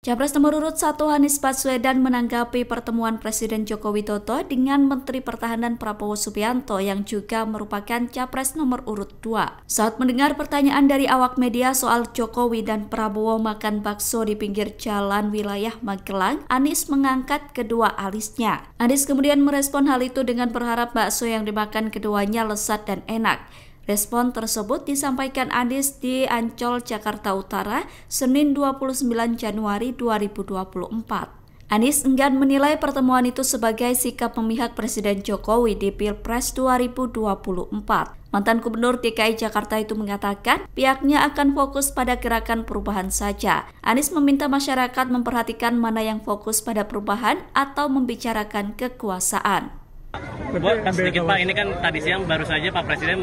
Capres nomor urut 1 Anies Baswedan menanggapi pertemuan Presiden Joko Widodo dengan Menteri Pertahanan Prabowo Subianto yang juga merupakan Capres nomor urut 2. Saat mendengar pertanyaan dari awak media soal Jokowi dan Prabowo makan bakso di pinggir jalan wilayah Magelang, Anies mengangkat kedua alisnya. Anies kemudian merespon hal itu dengan berharap bakso yang dimakan keduanya lezat dan enak. Respon tersebut disampaikan Anies di Ancol, Jakarta Utara, Senin 29 Januari 2024. Anies enggan menilai pertemuan itu sebagai sikap memihak Presiden Jokowi di Pilpres 2024. Mantan Gubernur DKI Jakarta itu mengatakan pihaknya akan fokus pada gerakan perubahan saja. Anies meminta masyarakat memperhatikan mana yang fokus pada perubahan atau membicarakan kekuasaan. Buat sedikit Pak, ini kan tadi siang baru saja Pak Presiden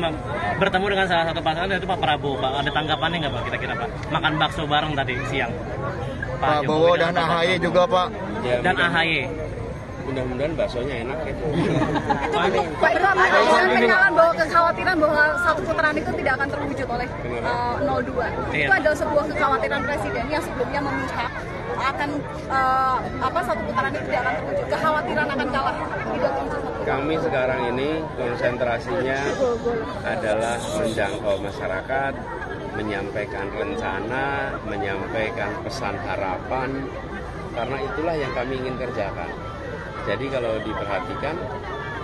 bertemu dengan salah satu pasangan yaitu Pak Prabowo. Pak, ada tanggapannya nggak Pak kira-kira Pak? Makan bakso bareng tadi siang. Pak Prabowo dan AHY juga Pak. Ya, dan AHY. Mudah-mudahan baksonya enak ya. Pak itu menyatakan bahwa kekhawatiran bahwa satu putaran itu tidak akan terwujud oleh 02. Itu adalah sebuah kekhawatiran Presiden yang sebelumnya memihak akan satu putaran itu tidak akan terwujud. Kekhawatiran akan kalah. Kami sekarang ini konsentrasinya adalah menjangkau masyarakat, menyampaikan rencana, menyampaikan pesan harapan, karena itulah yang kami ingin kerjakan. Jadi kalau diperhatikan,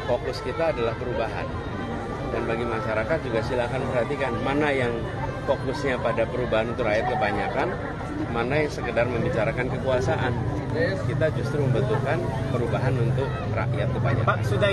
fokus kita adalah perubahan. Dan bagi masyarakat juga silakan perhatikan mana yang fokusnya pada perubahan untuk rakyat kebanyakan, mana yang sekedar membicarakan kekuasaan. Kita justru membutuhkan perubahan untuk rakyat kebanyakan. Pak, sudah.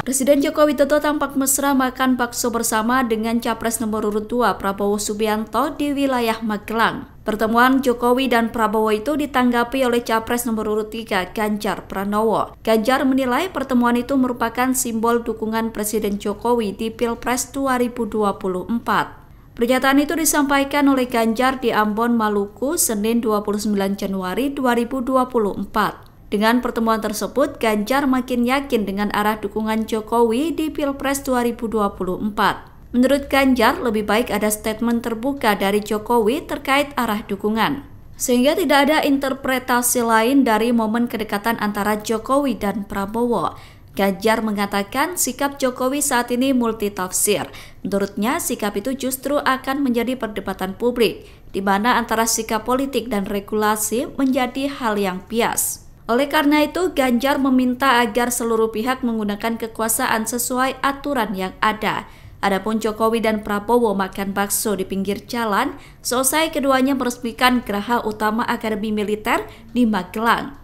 Presiden Joko Widodo tampak mesra makan bakso bersama dengan Capres nomor urut 2 Prabowo Subianto di wilayah Magelang. Pertemuan Jokowi dan Prabowo itu ditanggapi oleh Capres nomor urut 3 Ganjar Pranowo. Ganjar menilai pertemuan itu merupakan simbol dukungan Presiden Jokowi di Pilpres 2024. Pernyataan itu disampaikan oleh Ganjar di Ambon, Maluku, Senin 29 Januari 2024. Dengan pertemuan tersebut, Ganjar makin yakin dengan arah dukungan Jokowi di Pilpres 2024. Menurut Ganjar, lebih baik ada statement terbuka dari Jokowi terkait arah dukungan, sehingga tidak ada interpretasi lain dari momen kedekatan antara Jokowi dan Prabowo. Ganjar mengatakan sikap Jokowi saat ini multitafsir. Menurutnya, sikap itu justru akan menjadi perdebatan publik, di mana antara sikap politik dan regulasi menjadi hal yang bias. Oleh karena itu, Ganjar meminta agar seluruh pihak menggunakan kekuasaan sesuai aturan yang ada. Adapun Jokowi dan Prabowo makan bakso di pinggir jalan, selesai keduanya meresmikan Geraha Utama Akademi Militer di Magelang.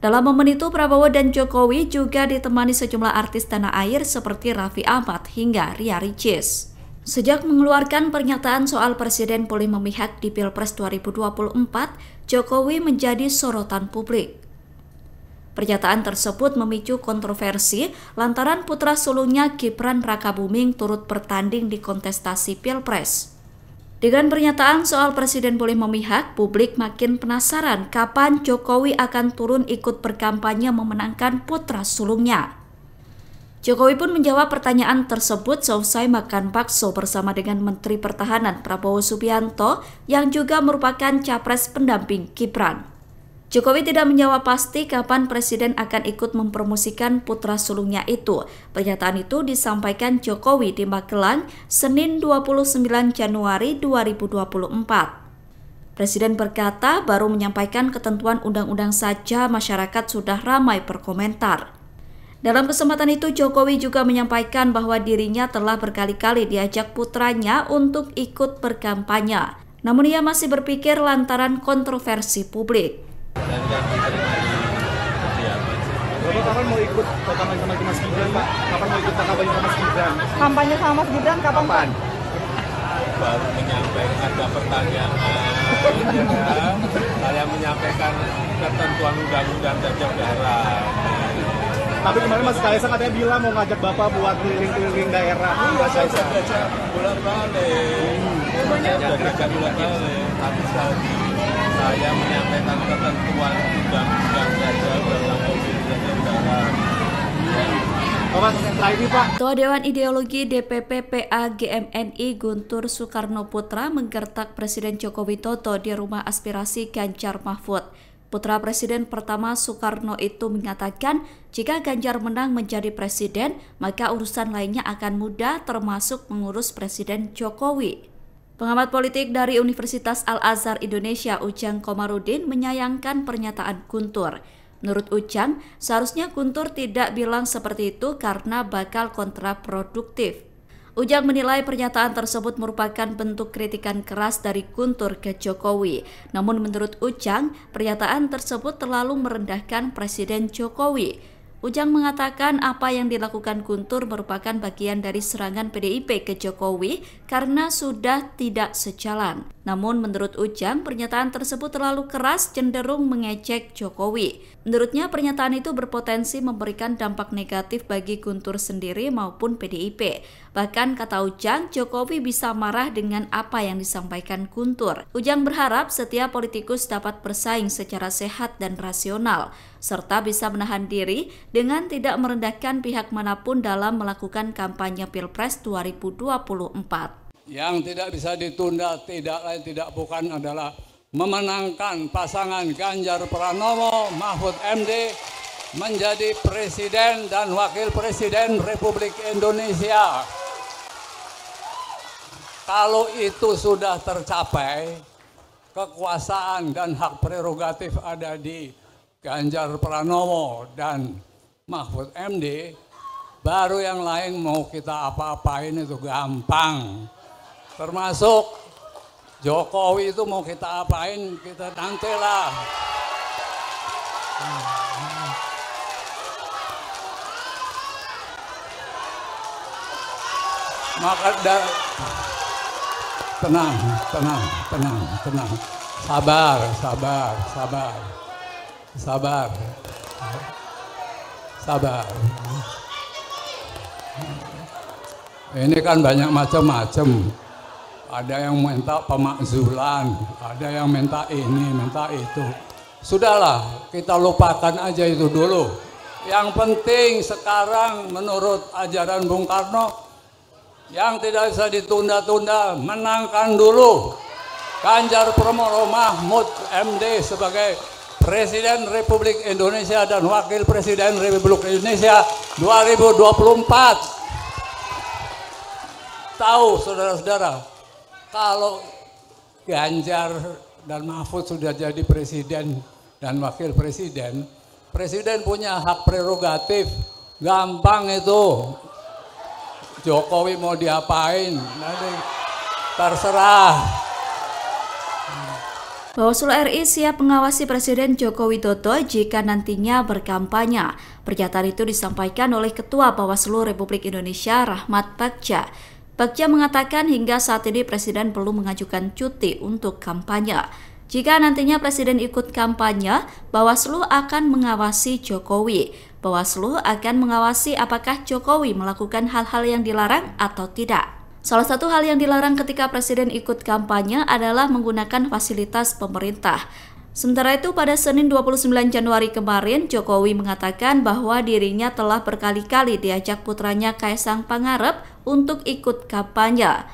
Dalam momen itu, Prabowo dan Jokowi juga ditemani sejumlah artis tanah air seperti Raffi Ahmad hingga Ria Ricis. Sejak mengeluarkan pernyataan soal Presiden boleh memihak di Pilpres 2024, Jokowi menjadi sorotan publik. Pernyataan tersebut memicu kontroversi lantaran putra sulungnya Gibran Rakabuming turut bertanding di kontestasi Pilpres. Dengan pernyataan soal Presiden boleh memihak, publik makin penasaran kapan Jokowi akan turun ikut berkampanye memenangkan putra sulungnya. Jokowi pun menjawab pertanyaan tersebut selesai makan bakso bersama dengan Menteri Pertahanan Prabowo Subianto yang juga merupakan capres pendamping Gibran. Jokowi tidak menjawab pasti kapan Presiden akan ikut mempromosikan putra sulungnya itu. Pernyataan itu disampaikan Jokowi di Magelang, Senin 29 Januari 2024. Presiden berkata baru menyampaikan ketentuan undang-undang saja masyarakat sudah ramai berkomentar. Dalam kesempatan itu, Jokowi juga menyampaikan bahwa dirinya telah berkali-kali diajak putranya untuk ikut berkampanye. Namun ia masih berpikir lantaran kontroversi publik. Bapak kapan mau ikut kampanye sama Mas Gibran, Pak? Kapan mau ikut kampanye sama Mas Gibran? Kampanye sama Mas Gibran kapan? Baru menyampaikan ada pertanyaan, saya menyampaikan ketentuan undang-undang dan daerah. Tapi kemarin Mas Kaisang katanya bilang mau ngajak Bapak buat keliling-keliling daerah. Iya, saya sudah bolak-balik. Tapi sekali saya menyampaikan ketentuan undang-undang saja, undang-undang daerah. Bapak, setelah ini Pak. Ketua Dewan Ideologi DPP PA GMNI Guntur Soekarno Putra menggertak Presiden Joko Widodo di Rumah Aspirasi Ganjar Mahfud. Putra Presiden pertama Soekarno itu mengatakan jika Ganjar menang menjadi presiden, maka urusan lainnya akan mudah termasuk mengurus Presiden Jokowi. Pengamat politik dari Universitas Al-Azhar Indonesia Ujang Komarudin menyayangkan pernyataan Guntur. Menurut Ujang, seharusnya Guntur tidak bilang seperti itu karena bakal kontraproduktif. Ujang menilai pernyataan tersebut merupakan bentuk kritikan keras dari Guntur ke Jokowi. Namun menurut Ujang, pernyataan tersebut terlalu merendahkan Presiden Jokowi. Ujang mengatakan apa yang dilakukan Guntur merupakan bagian dari serangan PDIP ke Jokowi karena sudah tidak sejalan. Namun menurut Ujang, pernyataan tersebut terlalu keras, cenderung mengejek Jokowi. Menurutnya pernyataan itu berpotensi memberikan dampak negatif bagi Guntur sendiri maupun PDIP. Bahkan kata Ujang, Jokowi bisa marah dengan apa yang disampaikan Guntur. Ujang berharap setiap politikus dapat bersaing secara sehat dan rasional, serta bisa menahan diri dengan tidak merendahkan pihak manapun dalam melakukan kampanye Pilpres 2024. Yang tidak bisa ditunda tidak lain tidak bukan adalah memenangkan pasangan Ganjar Pranowo Mahfud MD menjadi Presiden dan Wakil Presiden Republik Indonesia. Kalau itu sudah tercapai, kekuasaan dan hak prerogatif ada di Ganjar Pranowo dan Mahfud MD, baru yang lain mau kita apa-apain itu gampang. Termasuk Jokowi itu mau kita apain, kita nantilah. Maka tenang. Sabar. Ini kan banyak macam-macam. Ada yang minta pemakzulan, ada yang minta ini, minta itu. Sudahlah, kita lupakan aja itu dulu. Yang penting sekarang menurut ajaran Bung Karno, yang tidak bisa ditunda-tunda, menangkan dulu Ganjar Pranowo Mahfud MD sebagai Presiden Republik Indonesia dan Wakil Presiden Republik Indonesia 2024. Tahu saudara-saudara, kalau Ganjar dan Mahfud sudah jadi presiden dan wakil presiden, presiden punya hak prerogatif, gampang itu. Jokowi mau diapain, nanti terserah. Bawaslu RI siap mengawasi Presiden Joko Widodo jika nantinya berkampanye. Pernyataan itu disampaikan oleh Ketua Bawaslu Republik Indonesia Rahmat Bagja. Bagja mengatakan hingga saat ini Presiden belum mengajukan cuti untuk kampanye. Jika nantinya Presiden ikut kampanye, Bawaslu akan mengawasi Jokowi. Bawaslu akan mengawasi apakah Jokowi melakukan hal-hal yang dilarang atau tidak. Salah satu hal yang dilarang ketika Presiden ikut kampanye adalah menggunakan fasilitas pemerintah. Sementara itu pada Senin 29 Januari kemarin, Jokowi mengatakan bahwa dirinya telah berkali-kali diajak putranya Kaisang Pangarep untuk ikut kampanye.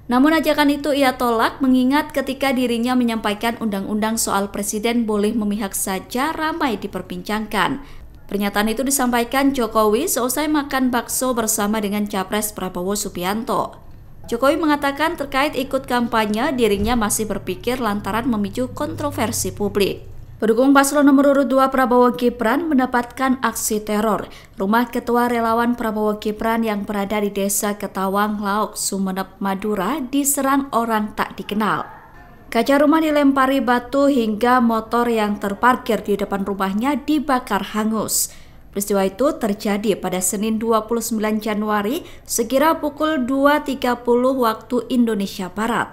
Namun ajakan itu ia tolak mengingat ketika dirinya menyampaikan undang-undang soal presiden boleh memihak saja ramai diperbincangkan. Pernyataan itu disampaikan Jokowi seusai makan bakso bersama dengan Capres Prabowo Subianto. Jokowi mengatakan terkait ikut kampanye dirinya masih berpikir lantaran memicu kontroversi publik. Pendukung paslon nomor urut 2 Prabowo Gibran mendapatkan aksi teror. Rumah Ketua Relawan Prabowo Gibran yang berada di Desa Ketawang, Lauk, Sumeneb, Madura diserang orang tak dikenal. Kaca rumah dilempari batu hingga motor yang terparkir di depan rumahnya dibakar hangus. Peristiwa itu terjadi pada Senin 29 Januari sekira pukul 2.30 waktu Indonesia Barat.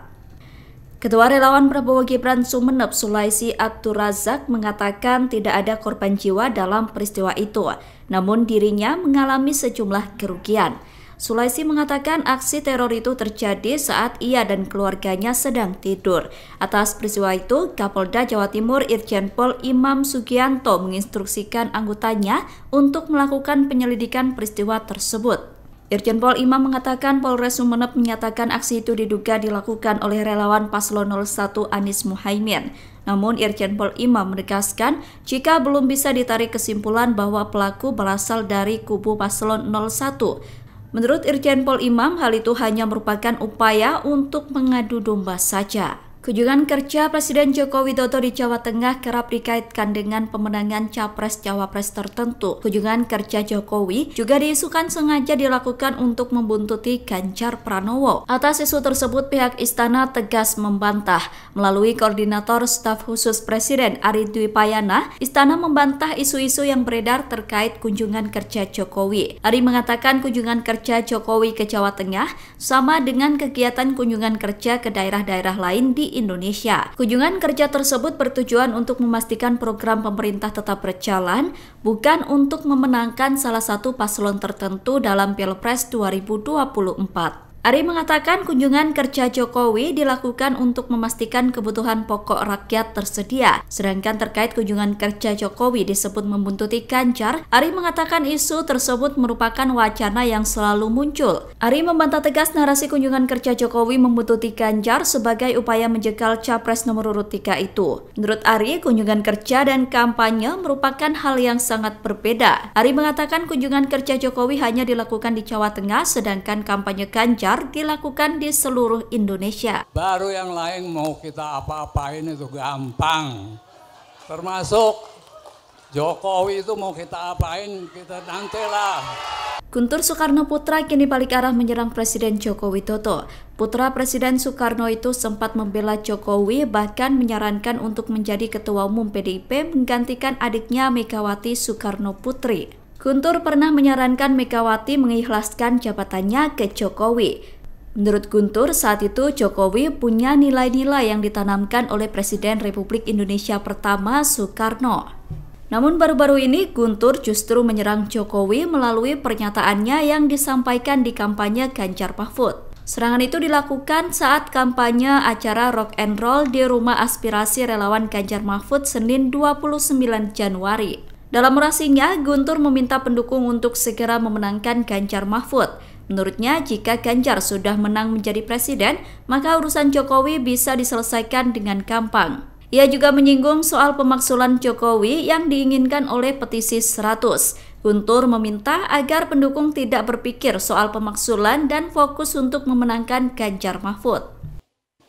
Ketua Relawan Prabowo Gibran Sumeneb Sulaisi Abdur Razak mengatakan tidak ada korban jiwa dalam peristiwa itu, namun dirinya mengalami sejumlah kerugian. Sulaisi mengatakan aksi teror itu terjadi saat ia dan keluarganya sedang tidur. Atas peristiwa itu, Kapolda Jawa Timur Irjen Pol Imam Sugianto menginstruksikan anggotanya untuk melakukan penyelidikan peristiwa tersebut. Irjen Pol Imam mengatakan Polres Sumeneb menyatakan aksi itu diduga dilakukan oleh relawan Paslon 01 Anies Muhaimin. Namun Irjen Pol Imam menegaskan jika belum bisa ditarik kesimpulan bahwa pelaku berasal dari kubu Paslon 01. Menurut Irjen Pol Imam, hal itu hanya merupakan upaya untuk mengadu domba saja. Kunjungan kerja Presiden Joko Widodo di Jawa Tengah kerap dikaitkan dengan pemenangan capres-cawapres tertentu. Kunjungan kerja Jokowi juga diisukan sengaja dilakukan untuk membuntuti Ganjar Pranowo. Atas isu tersebut, pihak istana tegas membantah. Melalui Koordinator Staf Khusus Presiden Ari Dwi Payana, istana membantah isu-isu yang beredar terkait kunjungan kerja Jokowi. Ari mengatakan kunjungan kerja Jokowi ke Jawa Tengah sama dengan kegiatan kunjungan kerja ke daerah-daerah lain di Indonesia. Kunjungan kerja tersebut bertujuan untuk memastikan program pemerintah tetap berjalan, bukan untuk memenangkan salah satu paslon tertentu dalam Pilpres 2024. Ari mengatakan kunjungan kerja Jokowi dilakukan untuk memastikan kebutuhan pokok rakyat tersedia. Sedangkan terkait kunjungan kerja Jokowi disebut membuntuti Ganjar, Ari mengatakan isu tersebut merupakan wacana yang selalu muncul. Ari membantah tegas narasi kunjungan kerja Jokowi membuntuti Ganjar sebagai upaya menjegal capres nomor urut 3 itu. Menurut Ari, kunjungan kerja dan kampanye merupakan hal yang sangat berbeda. Ari mengatakan kunjungan kerja Jokowi hanya dilakukan di Jawa Tengah, sedangkan kampanye Ganjar dilakukan di seluruh Indonesia. Baru yang lain mau kita apa-apain itu gampang. Termasuk Jokowi itu mau kita apain, kita nantilah. Guntur Soekarno Putra kini balik arah menyerang Presiden Joko Widodo. Putra Presiden Soekarno itu sempat membela Jokowi, bahkan menyarankan untuk menjadi Ketua Umum PDIP menggantikan adiknya Megawati Soekarno Putri. Guntur pernah menyarankan Megawati mengikhlaskan jabatannya ke Jokowi. Menurut Guntur, saat itu Jokowi punya nilai-nilai yang ditanamkan oleh Presiden Republik Indonesia pertama Soekarno. Namun baru-baru ini Guntur justru menyerang Jokowi melalui pernyataannya yang disampaikan di kampanye Ganjar Mahfud. Serangan itu dilakukan saat kampanye acara Rock and Roll di Rumah Aspirasi Relawan Ganjar Mahfud Senin 29 Januari. Dalam orasinya, Guntur meminta pendukung untuk segera memenangkan Ganjar Mahfud. Menurutnya, jika Ganjar sudah menang menjadi presiden, maka urusan Jokowi bisa diselesaikan dengan gampang. Ia juga menyinggung soal pemaksulan Jokowi yang diinginkan oleh petisi 100. Guntur meminta agar pendukung tidak berpikir soal pemaksulan dan fokus untuk memenangkan Ganjar Mahfud.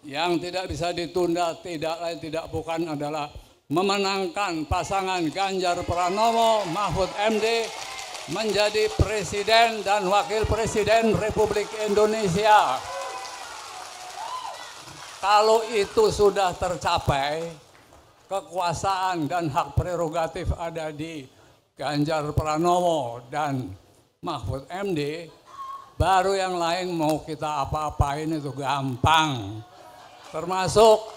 Yang tidak bisa ditunda tidak lain tidak bukan adalah memenangkan pasangan Ganjar Pranowo Mahfud MD menjadi Presiden dan Wakil Presiden Republik Indonesia. Kalau itu sudah tercapai, kekuasaan dan hak prerogatif ada di Ganjar Pranowo dan Mahfud MD, baru yang lain mau kita apa-apain itu gampang. Termasuk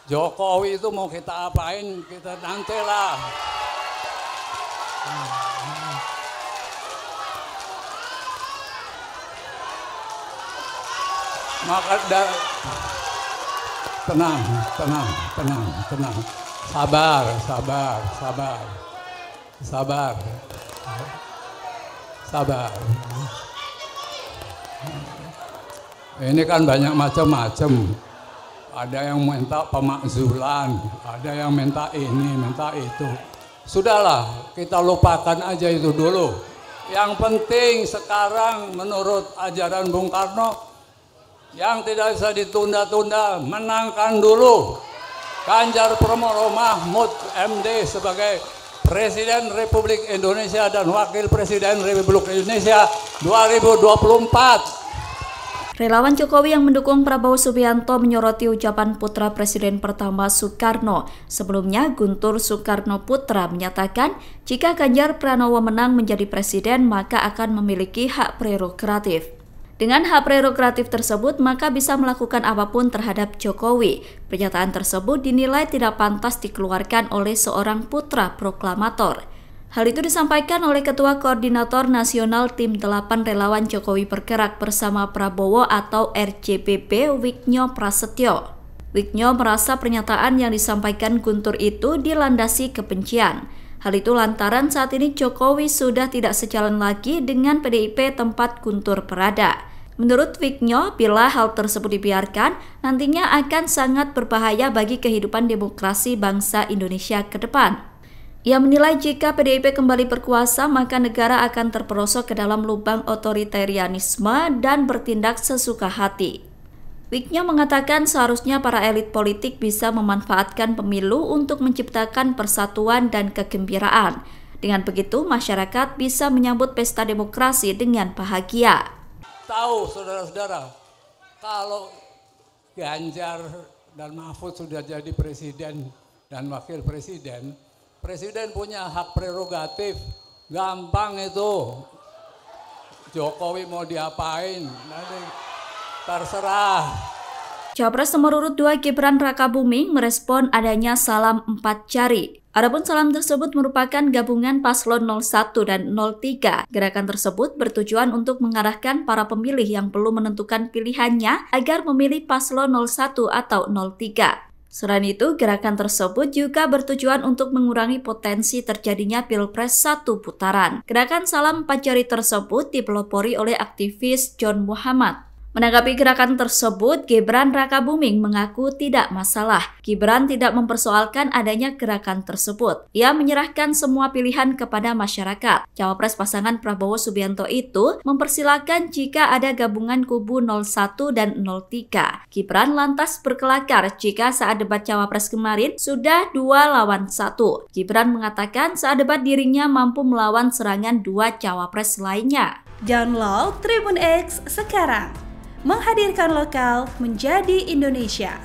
Jokowi itu mau kita apain, kita nantilah. Maka tenang. Sabar. Ini kan banyak macam-macam. Ada yang minta pemakzulan, ada yang minta ini, minta itu. Sudahlah, kita lupakan aja itu dulu. Yang penting sekarang menurut ajaran Bung Karno, yang tidak bisa ditunda-tunda, menangkan dulu Ganjar Pranowo Mahfud MD sebagai Presiden Republik Indonesia dan Wakil Presiden Republik Indonesia 2024. Relawan Jokowi yang mendukung Prabowo Subianto menyoroti ucapan putra Presiden pertama Soekarno. Sebelumnya, Guntur Soekarno Putra menyatakan jika Ganjar Pranowo menang menjadi presiden, maka akan memiliki hak prerogatif. Dengan hak prerogatif tersebut, maka bisa melakukan apapun terhadap Jokowi. Pernyataan tersebut dinilai tidak pantas dikeluarkan oleh seorang putra proklamator. Hal itu disampaikan oleh Ketua Koordinator Nasional Tim 8 Relawan Jokowi Bergerak Bersama Prabowo atau RJBP, Wiknyo Prasetyo. Wiknyo merasa pernyataan yang disampaikan Guntur itu dilandasi kebencian. Hal itu lantaran saat ini Jokowi sudah tidak sejalan lagi dengan PDIP tempat Guntur berada. Menurut Wiknyo, bila hal tersebut dibiarkan, nantinya akan sangat berbahaya bagi kehidupan demokrasi bangsa Indonesia ke depan. Ia menilai jika PDIP kembali berkuasa, maka negara akan terperosok ke dalam lubang otoritarianisme dan bertindak sesuka hati. Wiknyo mengatakan seharusnya para elit politik bisa memanfaatkan pemilu untuk menciptakan persatuan dan kegembiraan. Dengan begitu, masyarakat bisa menyambut pesta demokrasi dengan bahagia. Tahu saudara-saudara, kalau Ganjar dan Mahfud sudah jadi presiden dan wakil presiden, presiden punya hak prerogatif, gampang itu. Jokowi mau diapain, nanti terserah. Capres nomor urut 2 Gibran Rakabuming merespon adanya salam 4 jari. Adapun salam tersebut merupakan gabungan paslon 01 dan 03. Gerakan tersebut bertujuan untuk mengarahkan para pemilih yang belum menentukan pilihannya agar memilih paslon 01 atau 03. Selain itu, gerakan tersebut juga bertujuan untuk mengurangi potensi terjadinya Pilpres 1 putaran. Gerakan salam 4 jari tersebut dipelopori oleh aktivis John Muhammad. Menanggapi gerakan tersebut, Gibran Rakabuming mengaku tidak masalah. Gibran tidak mempersoalkan adanya gerakan tersebut. Ia menyerahkan semua pilihan kepada masyarakat. Cawapres pasangan Prabowo Subianto itu mempersilahkan jika ada gabungan kubu 01 dan 03. Gibran lantas berkelakar jika saat debat Cawapres kemarin sudah 2 lawan 1. Gibran mengatakan saat debat dirinya mampu melawan serangan 2 Cawapres lainnya. Download Tribun X sekarang. Menghadirkan lokal menjadi Indonesia.